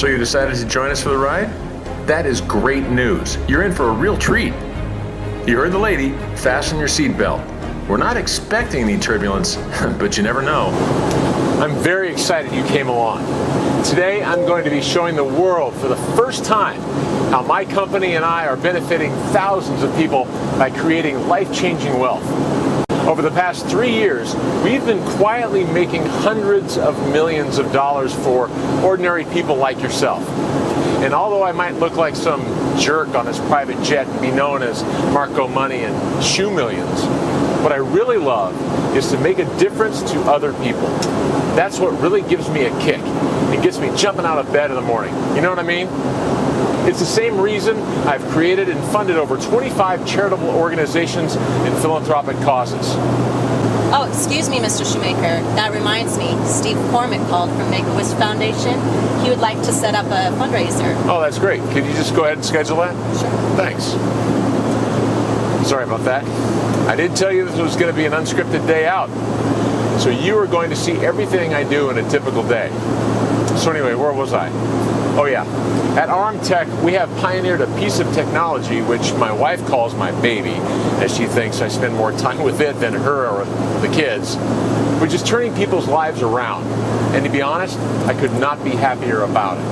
So you decided to join us for the ride? That is great news. You're in for a real treat. You heard the lady. Fasten your seatbelt. We're not expecting any turbulence, but you never know. I'm very excited you came along. Today, I'm going to be showing the world for the first time how my company and I are benefiting thousands of people by creating life-changing wealth. Over the past 3 years, we've been quietly making hundreds of millions of dollars for ordinary people like yourself. And although I might look like some jerk on his private jet and be known as Marco Money and Shoe Millions, what I really love is to make a difference to other people. That's what really gives me a kick and gets me jumping out of bed in the morning. You know what I mean? It's the same reason I've created and funded over 25 charitable organizations and philanthropic causes. Oh, excuse me, Mr. Shoemaker. That reminds me, Steve Cormick called from Make-A-Wish Foundation. He would like to set up a fundraiser. Oh, that's great. Could you just go ahead and schedule that? Sure. Thanks. Sorry about that. I did tell you this was going to be an unscripted day out. So you are going to see everything I do in a typical day. So anyway, where was I? Oh yeah. At Armtech, we have pioneered a piece of technology which my wife calls my baby, as she thinks I spend more time with it than her or the kids, which is turning people's lives around. And to be honest, I could not be happier about it.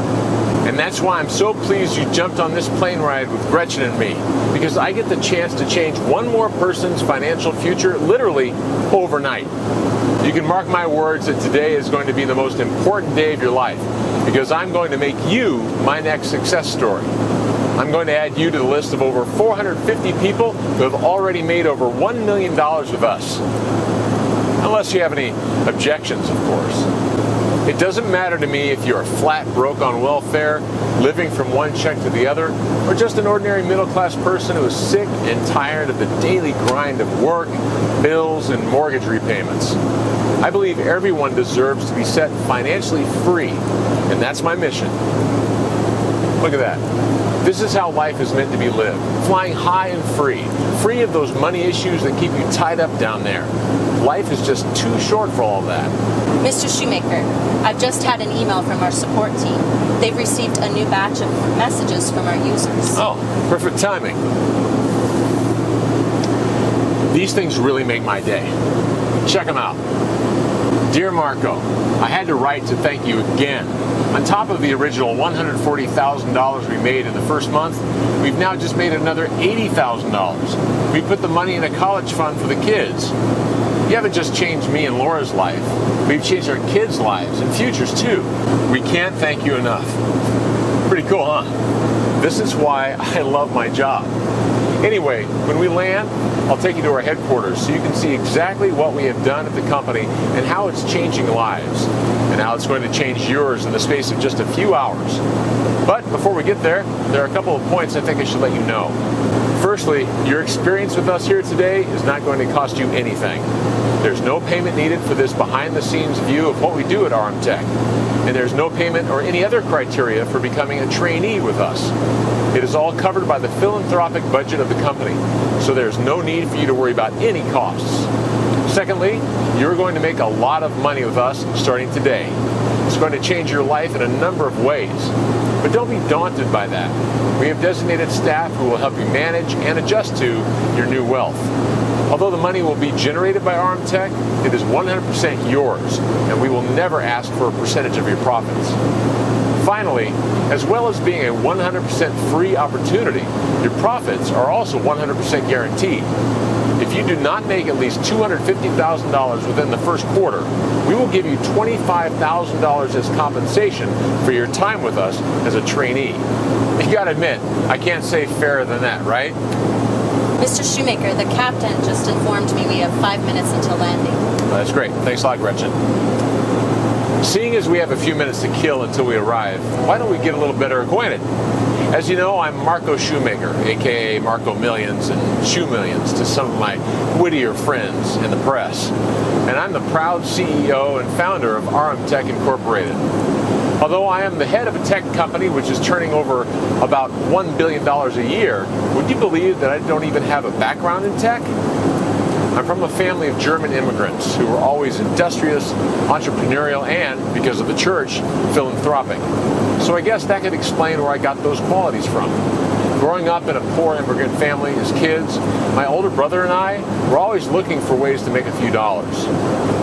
And that's why I'm so pleased you jumped on this plane ride with Gretchen and me, because I get the chance to change one more person's financial future literally overnight. You can mark my words that today is going to be the most important day of your life, because I'm going to make you my next success story. I'm going to add you to the list of over 450 people who have already made over $1 million with us. Unless you have any objections, of course. It doesn't matter to me if you're flat broke on welfare, living from one check to the other, or just an ordinary middle-class person who is sick and tired of the daily grind of work, bills, and mortgage repayments. I believe everyone deserves to be set financially free, and that's my mission. Look at that. This is how life is meant to be lived, flying high and free of those money issues that keep you tied up down there. Life is just too short for all that. Mr. Shoemaker, I've just had an email from our support team. They've received a new batch of messages from our users. Oh, perfect timing. These things really make my day. Check them out. Dear Marco, I had to write to thank you again. On top of the original $140,000 we made in the first month, we've now just made another $80,000. We put the money in a college fund for the kids. You haven't just changed me and Laura's life. We've changed our kids' lives and futures too. We can't thank you enough. Pretty cool, huh? This is why I love my job. Anyway, when we land, I'll take you to our headquarters so you can see exactly what we have done at the company and how it's changing lives, and how it's going to change yours in the space of just a few hours. But before we get there are a couple of points I think I should let you know. Firstly, your experience with us here today is not going to cost you anything. There's no payment needed for this behind-the-scenes view of what we do at Armtech, and there's no payment or any other criteria for becoming a trainee with us. It is all covered by the philanthropic budget of the company, so there's no need for you to worry about any costs. Secondly, you're going to make a lot of money with us starting today. It's going to change your life in a number of ways. But don't be daunted by that. We have designated staff who will help you manage and adjust to your new wealth. Although the money will be generated by Armtech, it is 100% yours, and we will never ask for a percentage of your profits. Finally, as well as being a 100% free opportunity, your profits are also 100% guaranteed. If you do not make at least $250,000 within the first quarter, we will give you $25,000 as compensation for your time with us as a trainee. You gotta admit, I can't say fairer than that, right? Mr. Shoemaker, the captain just informed me we have 5 minutes until landing. That's great. Thanks a lot, Gretchen. Seeing as we have a few minutes to kill until we arrive, why don't we get a little better acquainted? As you know, I'm Marco Shoemaker, aka Marco Millions and Shoe Millions to some of my wittier friends in the press. And I'm the proud CEO and founder of Armtech Incorporated. Although I am the head of a tech company which is turning over about $1 billion a year, would you believe that I don't even have a background in tech? I'm from a family of German immigrants who were always industrious, entrepreneurial, and, because of the church, philanthropic. So I guess that could explain where I got those qualities from. Growing up in a poor immigrant family as kids, my older brother and I were always looking for ways to make a few dollars.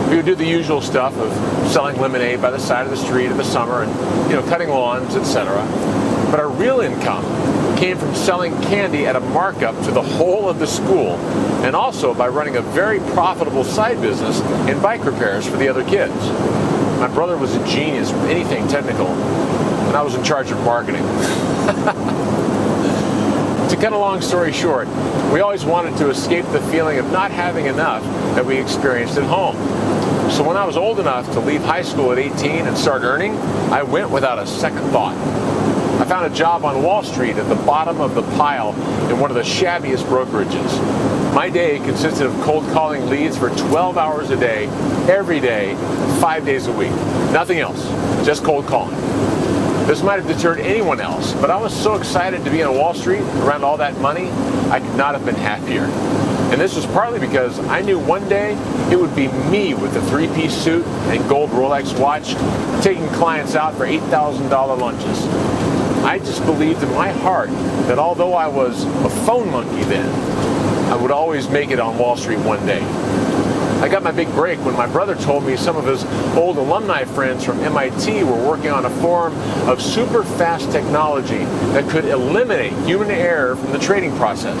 We would do the usual stuff of selling lemonade by the side of the street in the summer and, cutting lawns, etc. But our real income came from selling candy at a markup to the whole of the school, and also by running a very profitable side business in bike repairs for the other kids. My brother was a genius with anything technical, and I was in charge of marketing. To cut a long story short, we always wanted to escape the feeling of not having enough that we experienced at home. So when I was old enough to leave high school at 18 and start earning, I went without a second thought. I found a job on Wall Street at the bottom of the pile in one of the shabbiest brokerages. My day consisted of cold calling leads for 12 hours a day, every day, 5 days a week. Nothing else, just cold calling. This might have deterred anyone else, but I was so excited to be on Wall Street around all that money, I could not have been happier. And this was partly because I knew one day it would be me with a three-piece suit and gold Rolex watch taking clients out for $8,000 lunches. I just believed in my heart that although I was a phone monkey then, I would always make it on Wall Street one day. I got my big break when my brother told me some of his old alumni friends from MIT were working on a form of super fast technology that could eliminate human error from the trading process.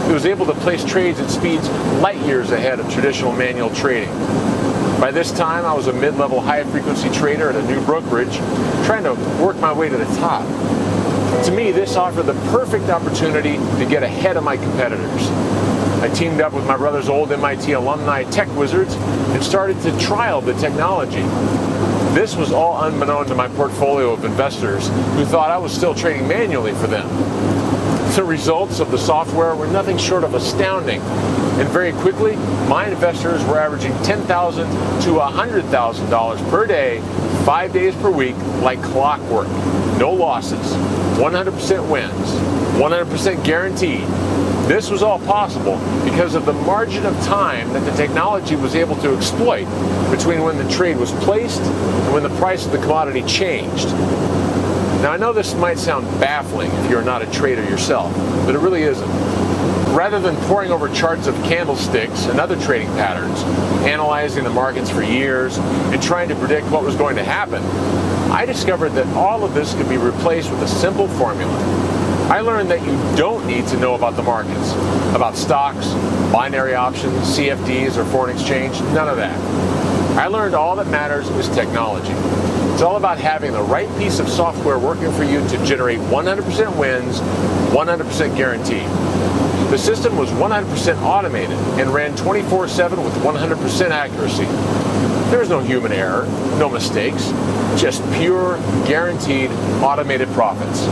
It was able to place trades at speeds light years ahead of traditional manual trading. By this time, I was a mid-level high-frequency trader at a new brokerage, trying to work my way to the top. To me, this offered the perfect opportunity to get ahead of my competitors. I teamed up with my brother's old MIT alumni tech wizards and started to trial the technology. This was all unbeknown to my portfolio of investors who thought I was still trading manually for them. The results of the software were nothing short of astounding, and very quickly, my investors were averaging $10,000 to $100,000 per day, 5 days per week, like clockwork. No losses, 100% wins, 100% guaranteed. This was all possible because of the margin of time that the technology was able to exploit between when the trade was placed and when the price of the commodity changed. Now, I know this might sound baffling if you're not a trader yourself, but it really isn't. Rather than poring over charts of candlesticks and other trading patterns, analyzing the markets for years, and trying to predict what was going to happen, I discovered that all of this could be replaced with a simple formula. I learned that you don't need to know about the markets, about stocks, binary options, CFDs, or foreign exchange, none of that. I learned all that matters is technology. It's all about having the right piece of software working for you to generate 100% wins, 100% guaranteed. The system was 100% automated and ran 24/7 with 100% accuracy. There was no human error, no mistakes, just pure, guaranteed, automated profits.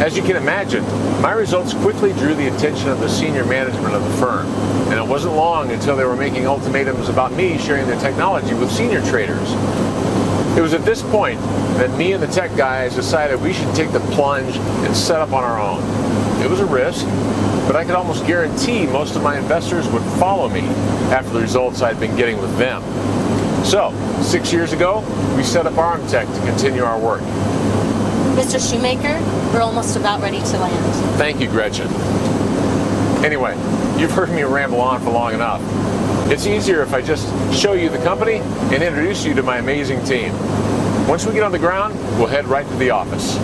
As you can imagine, my results quickly drew the attention of the senior management of the firm, and it wasn't long until they were making ultimatums about me sharing their technology with senior traders. It was at this point that me and the tech guys decided we should take the plunge and set up on our own. It was a risk, but I could almost guarantee most of my investors would follow me after the results I'd been getting with them. So, 6 years ago, we set up Armtech to continue our work. Mr. Shoemaker, we're almost about ready to land. Thank you, Gretchen. Anyway, you've heard me ramble on for long enough. It's easier if I just show you the company and introduce you to my amazing team. Once we get on the ground, we'll head right to the office.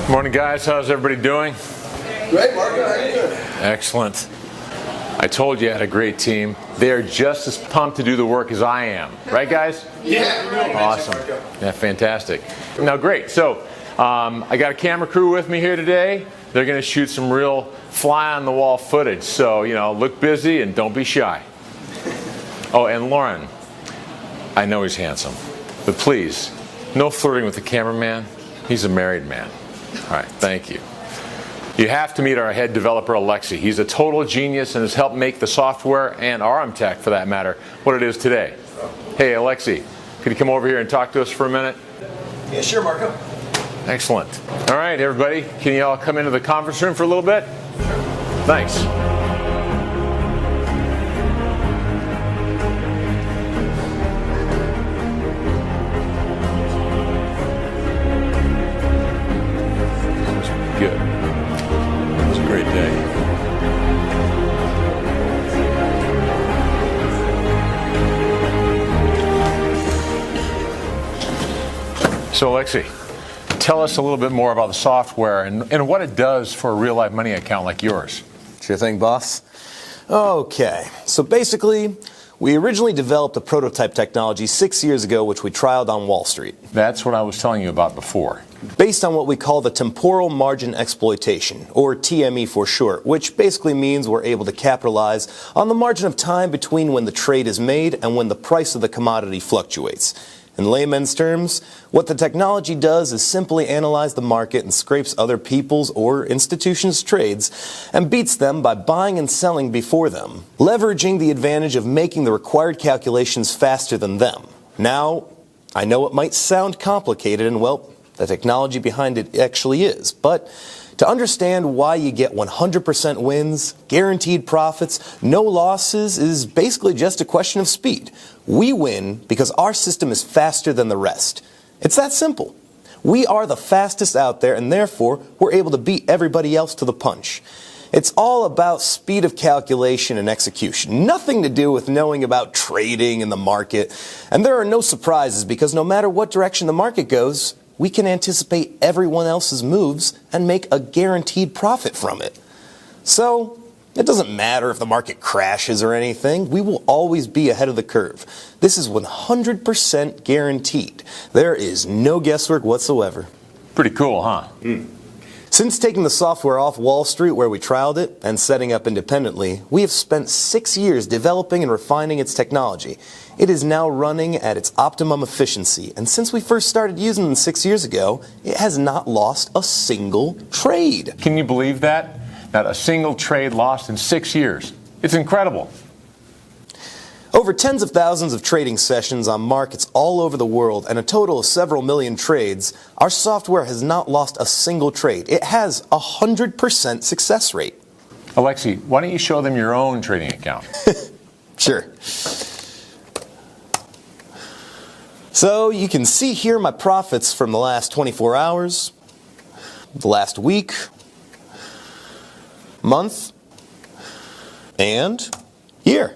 Morning, guys. How's everybody doing? Great, Marco. How are you doing? Excellent. I told you I had a great team. They are just as pumped to do the work as I am. Right, guys? Yeah. Awesome. Yeah, fantastic. Now, great. So, I got a camera crew with me here today. They're going to shoot some real fly-on-the-wall footage. So, look busy and don't be shy. Oh, and Lauren, I know he's handsome, but please, no flirting with the cameraman. He's a married man. All right, thank you. You have to meet our head developer, Alexi. He's a total genius and has helped make the software, and Armtech for that matter, what it is today. Hey, Alexi, could you come over here and talk to us for a minute? Yeah, sure, Marco. Excellent. All right, everybody, can you all come into the conference room for a little bit? Thanks. Good. It was a great day. So, Alexi, tell us a little bit more about the software and what it does for a real live money account like yours. Sure thing, boss. Okay, so basically, we originally developed a prototype technology 6 years ago, which we trialed on Wall Street. That's what I was telling you about before. Based on what we call the temporal margin exploitation, or TME for short, which basically means we're able to capitalize on the margin of time between when the trade is made and when the price of the commodity fluctuates. In layman's terms, what the technology does is simply analyze the market and scrapes other people's or institutions' trades and beats them by buying and selling before them, leveraging the advantage of making the required calculations faster than them. Now, I know it might sound complicated, and well, the technology behind it actually is, but to understand why you get 100% wins, guaranteed profits, no losses is basically just a question of speed. We win because our system is faster than the rest. It's that simple. We are the fastest out there, and therefore we're able to beat everybody else to the punch. It's all about speed of calculation and execution. Nothing to do with knowing about trading in the market. And there are no surprises because no matter what direction the market goes, we can anticipate everyone else's moves and make a guaranteed profit from it. So, it doesn't matter if the market crashes or anything. We will always be ahead of the curve. This is 100% guaranteed. There is no guesswork whatsoever. Pretty cool, huh? Since taking the software off Wall Street where we trialed it and setting up independently, we have spent 6 years developing and refining its technology. It is now running at its optimum efficiency, and since we first started using it 6 years ago, it has not lost a single trade. Can you believe that? Not a single trade lost in 6 years. It's incredible. Over tens of thousands of trading sessions on markets all over the world and a total of several million trades, our software has not lost a single trade. It has a 100% success rate. Alexi, why don't you show them your own trading account? Sure. So you can see here my profits from the last 24 hours, the last week, month, and year.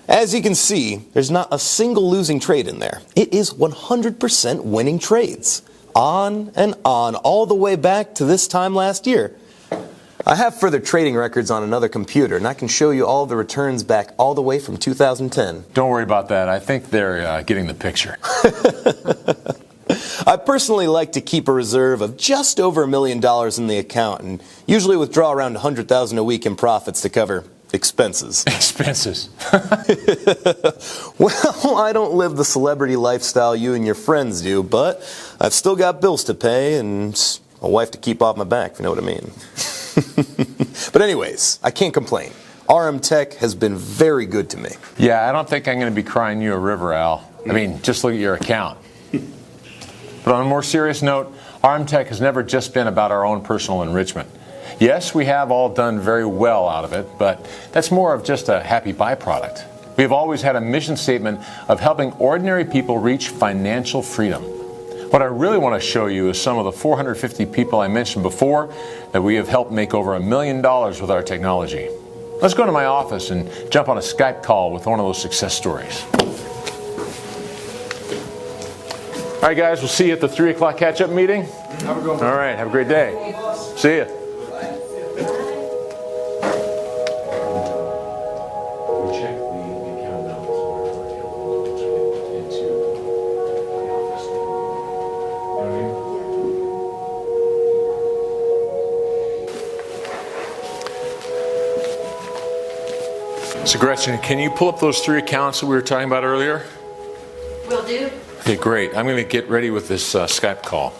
As you can see, there's not a single losing trade in there. It is 100% winning trades. On and on, all the way back to this time last year. I have further trading records on another computer, and I can show you all the returns back all the way from 2010. Don't worry about that. I think they're getting the picture. I personally like to keep a reserve of just over $1 million in the account and usually withdraw around $100,000 a week in profits to cover expenses. Expenses. Well, I don't live the celebrity lifestyle you and your friends do, but I've still got bills to pay and a wife to keep off my back, if you know what I mean. But anyways, I can't complain. Armtech has been very good to me. Yeah, I don't think I'm going to be crying you a river, Al. I mean, just look at your account. But on a more serious note, Armtech has never just been about our own personal enrichment. Yes, we have all done very well out of it, but that's more of just a happy byproduct. We have always had a mission statement of helping ordinary people reach financial freedom. What I really want to show you is some of the 450 people I mentioned before that we have helped make over $1 million with our technology. Let's go to my office and jump on a Skype call with one of those success stories. All right, guys, we'll see you at the 3 o'clock catch-up meeting. Have a good one. All right, have a great day. See ya. So Gretchen, can you pull up those 3 accounts that we were talking about earlier? Will do. Okay, great. I'm going to get ready with this Skype call.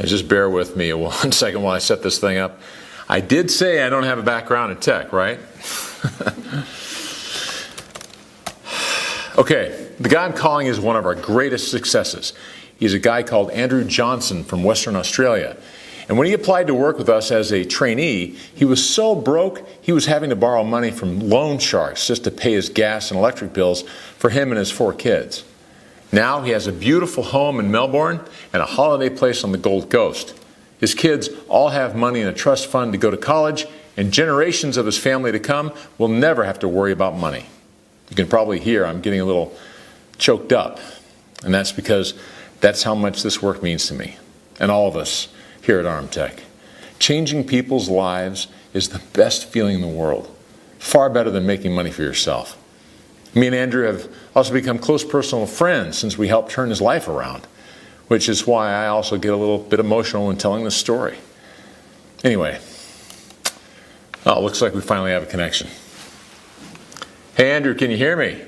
Just bear with me 1 second while I set this thing up. I did say I don't have a background in tech, right? Okay, the guy I'm calling is one of our greatest successes. He's a guy called Andrew Johnson from Western Australia. And when he applied to work with us as a trainee, he was so broke, he was having to borrow money from loan sharks just to pay his gas and electric bills for him and his 4 kids. Now he has a beautiful home in Melbourne and a holiday place on the Gold Coast. His kids all have money in a trust fund to go to college, and generations of his family to come will never have to worry about money. You can probably hear I'm getting a little choked up, and that's because that's how much this work means to me, and all of us here at Armtech. Changing people's lives is the best feeling in the world, far better than making money for yourself. Me and Andrew have also become close personal friends since we helped turn his life around, which is why I also get a little bit emotional in telling this story. Anyway, looks like we finally have a connection. Hey Andrew, can you hear me?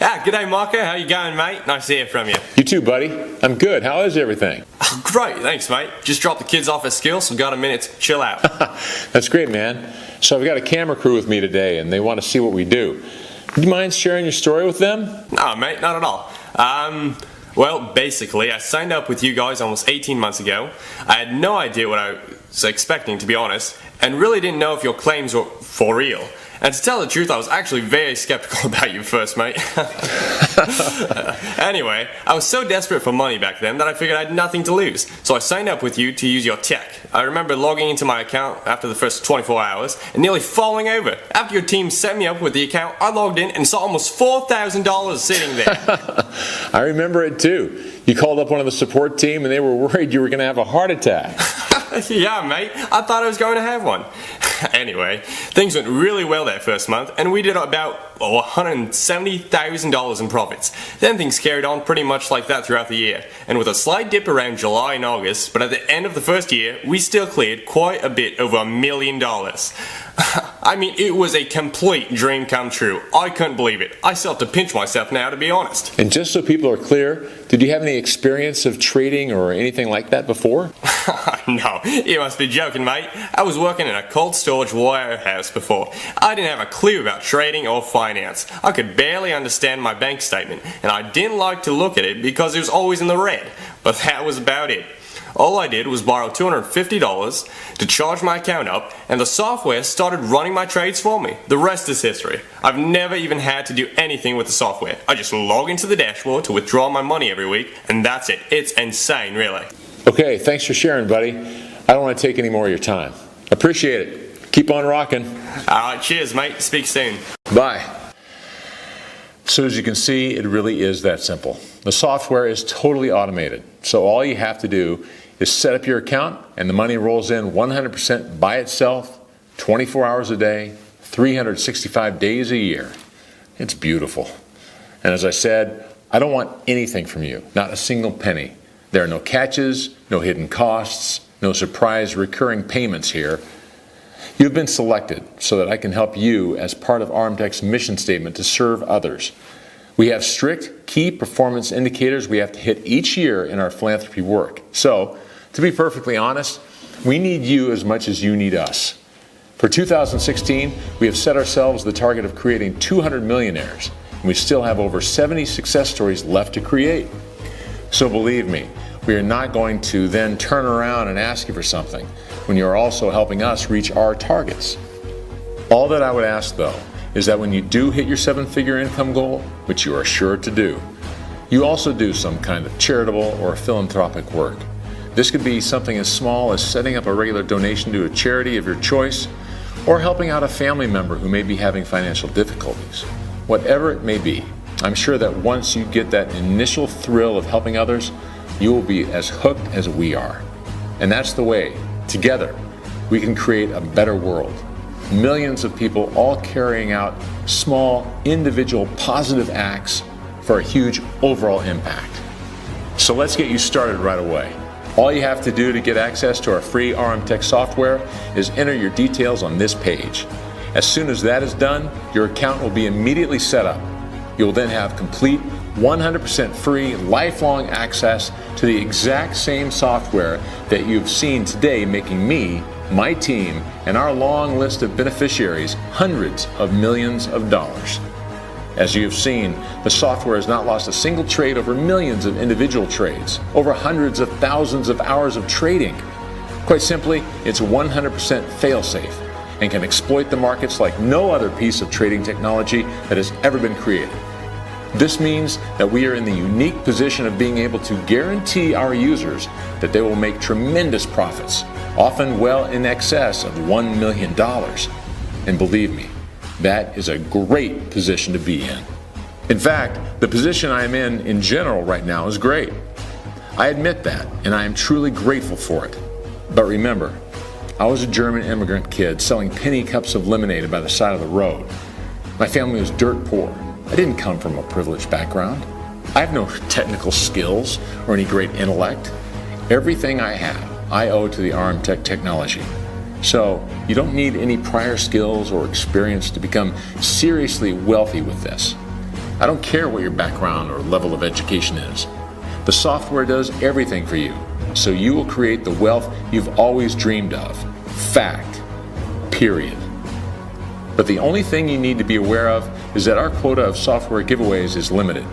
G'day Marco, how you going mate? Nice to hear from you. You too, buddy. I'm good. How is everything? Great, thanks mate. Just dropped the kids off at school, so got a minute to chill out. That's great, man. So I've got a camera crew with me today, and they want to see what we do. Do you mind sharing your story with them? No mate, not at all. Well, basically, I signed up with you guys almost 18 months ago. I had no idea what I was expecting, to be honest, and really didn't know if your claims were for real. And to tell the truth, I was actually very skeptical about you first, mate. Anyway, I was so desperate for money back then that I figured I had nothing to lose. So I signed up with you to use your tech. I remember logging into my account after the first 24 hours and nearly falling over. After your team set me up with the account, I logged in and saw almost $4,000 sitting there. I remember it too. You called up one of the support team and they were worried you were going to have a heart attack. Yeah, mate. I thought I was going to have one. Anyway, things went really well that first month, and we did about $170,000 in profits. Then things carried on pretty much like that throughout the year, and with a slight dip around July and August, but at the end of the first year, we still cleared quite a bit over $1 million. I mean, it was a complete dream come true. I couldn't believe it. I still have to pinch myself now, to be honest. And just so people are clear, did you have any experience of trading or anything like that before? No, you must be joking, mate. I was working in a cold storage warehouse before. I didn't have a clue about trading or finance. I could barely understand my bank statement, and I didn't like to look at it because it was always in the red. But that was about it. All I did was borrow $250 to charge my account up, and the software started running my trades for me. The rest is history. I've never even had to do anything with the software. I just log into the dashboard to withdraw my money every week, and that's it. It's insane, really. Okay, thanks for sharing, buddy. I don't want to take any more of your time. Appreciate it. Keep on rocking. Alright, cheers, mate. Speak soon. Bye. So as you can see, it really is that simple. The software is totally automated. So all you have to do is set up your account and the money rolls in 100% by itself, 24 hours a day, 365 days a year. It's beautiful. And as I said, I don't want anything from you, not a single penny. There are no catches, no hidden costs, no surprise recurring payments here. You've been selected so that I can help you as part of Armtech's mission statement to serve others. We have strict key performance indicators we have to hit each year in our philanthropy work. So, to be perfectly honest, we need you as much as you need us. For 2016, we have set ourselves the target of creating 200 millionaires, and we still have over 70 success stories left to create. So believe me, we are not going to then turn around and ask you for something when you are also helping us reach our targets. All that I would ask, though, is that when you do hit your 7-figure income goal, which you are sure to do, you also do some kind of charitable or philanthropic work. This could be something as small as setting up a regular donation to a charity of your choice, or helping out a family member who may be having financial difficulties. Whatever it may be, I'm sure that once you get that initial thrill of helping others, you will be as hooked as we are. And that's the way, together, we can create a better world. Millions of people all carrying out small, individual, positive acts for a huge overall impact. So let's get you started right away. All you have to do to get access to our free RM Tech software is enter your details on this page. As soon as that is done, your account will be immediately set up. You will then have complete 100% free lifelong access to the exact same software that you've seen today, making me, my team, and our long list of beneficiaries hundreds of millions of dollars. As you have seen, the software has not lost a single trade over millions of individual trades, over hundreds of thousands of hours of trading. Quite simply, it's 100% fail-safe and can exploit the markets like no other piece of trading technology that has ever been created. This means that we are in the unique position of being able to guarantee our users that they will make tremendous profits, often well in excess of $1 million. And believe me, that is a great position to be in. In fact, the position I am in general right now is great. I admit that, and I am truly grateful for it. But remember, I was a German immigrant kid selling penny cups of lemonade by the side of the road. My family was dirt poor. I didn't come from a privileged background. I have no technical skills or any great intellect. Everything I have, I owe to the RM Tech technology. So you don't need any prior skills or experience to become seriously wealthy with this. I don't care what your background or level of education is. The software does everything for you, so you will create the wealth you've always dreamed of. Fact. Period. But the only thing you need to be aware of is that our quota of software giveaways is limited.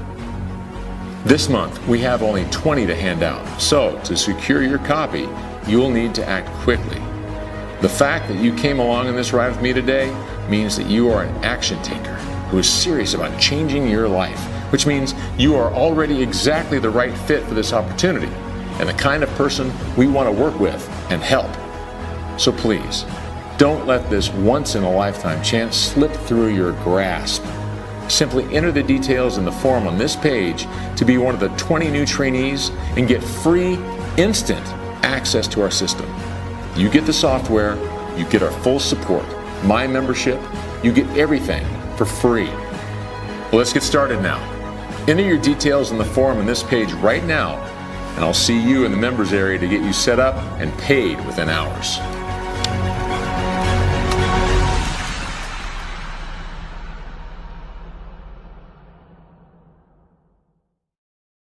This month, we have only 20 to hand out, so to secure your copy, you will need to act quickly. The fact that you came along on this ride with me today means that you are an action taker who is serious about changing your life, which means you are already exactly the right fit for this opportunity and the kind of person we want to work with and help. So please, don't let this once-in-a-lifetime chance slip through your grasp. Simply enter the details in the form on this page to be one of the 20 new trainees and get free, instant access to our system. You get the software, you get our full support, my membership, you get everything for free. Well, let's get started now. Enter your details in the form on this page right now, and I'll see you in the members area to get you set up and paid within hours.